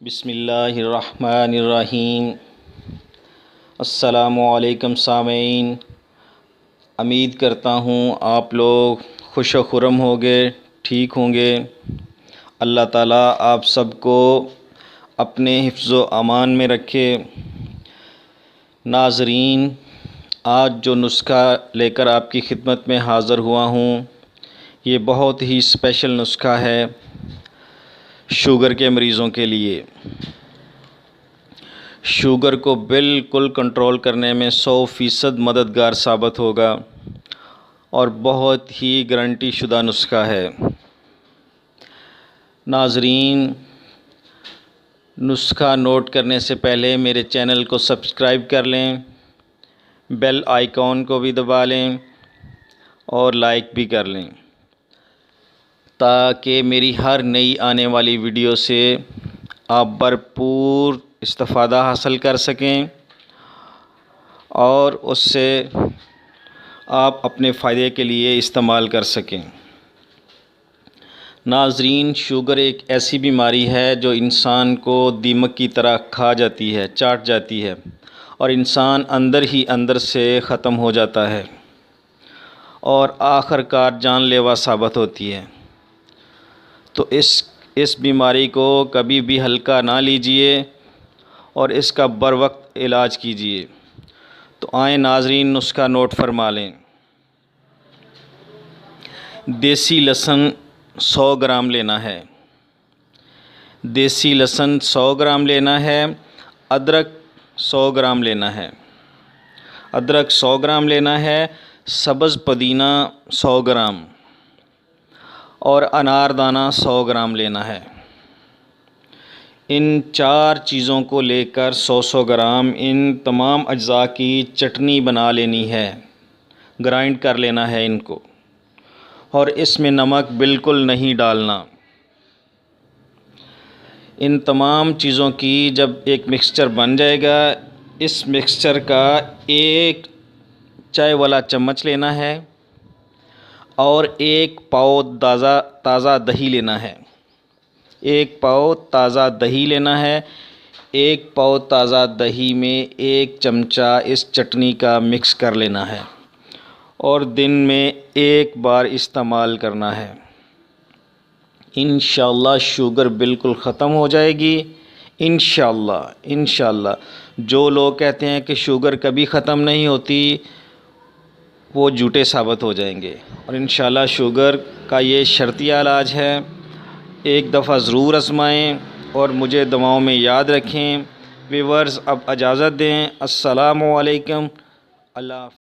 بسم اللہ الرحمن الرحیم۔ السلام علیکم سامعین، امید کرتا ہوں آپ لوگ خوش و خرم ہوگے، ٹھیک ہوں گے۔ اللہ تعالیٰ آپ سب کو اپنے حفظ و امان میں رکھے۔ ناظرین، آج جو نسخہ لے کر آپ کی خدمت میں حاضر ہوا ہوں، یہ بہت ہی اسپیشل نسخہ ہے شوگر کے مریضوں کے لیے۔ شوگر کو بالکل کنٹرول کرنے میں 100% مددگار ثابت ہوگا اور بہت ہی گارنٹی شدہ نسخہ ہے۔ ناظرین، نسخہ نوٹ کرنے سے پہلے میرے چینل کو سبسکرائب کر لیں، بیل آئیکن کو بھی دبا لیں اور لائک بھی کر لیں تاکہ میری ہر نئی آنے والی ویڈیو سے آپ بھرپور استفادہ حاصل کر سکیں اور اس سے آپ اپنے فائدے کے لیے استعمال کر سکیں۔ ناظرین، شوگر ایک ایسی بیماری ہے جو انسان کو دیمک کی طرح کھا جاتی ہے، چاٹ جاتی ہے اور انسان اندر ہی اندر سے ختم ہو جاتا ہے اور آخر کار جان لیوا ثابت ہوتی ہے۔ تو اس بیماری کو کبھی بھی ہلکا نہ لیجئے اور اس کا بروقت علاج کیجئے۔ تو آئیں ناظرین، نسخہ نوٹ فرما لیں۔ دیسی لہسن 100 گرام لینا ہے۔ دیسی لہسن 100 گرام لینا ہے۔ ادرک 100 گرام لینا ہے۔ ادرک 100 گرام لینا ہے۔ سبز پودینہ 100 گرام اور انار دانہ 100 گرام لینا ہے۔ ان 4 چیزوں کو لے کر 100 گرام ان تمام اجزاء کی چٹنی بنا لینی ہے، گرائنڈ کر لینا ہے ان کو، اور اس میں نمک بالکل نہیں ڈالنا۔ ان تمام چیزوں کی جب ایک مکسچر بن جائے گا، اس مکسچر کا 1 چائے والا چمچ لینا ہے اور 1 پاؤ تازہ دہی لینا ہے۔ 1 پاؤ تازہ دہی لینا ہے۔ 1 پاؤ تازہ دہی میں 1 چمچہ اس چٹنی کا مکس کر لینا ہے اور دن میں 1 بار استعمال کرنا ہے۔ انشاءاللہ شوگر بالکل ختم ہو جائے گی۔ انشاءاللہ جو لوگ کہتے ہیں کہ شوگر کبھی ختم نہیں ہوتی، وہ جھوٹے ثابت ہو جائیں گے، اور انشاءاللہ شوگر کا یہ شرطیہ علاج ہے۔ ایک دفعہ ضرور آزمائیں اور مجھے دعاؤں میں یاد رکھیں۔ ویورز اب اجازت دیں۔ السلام علیکم۔ اللہ حافظ۔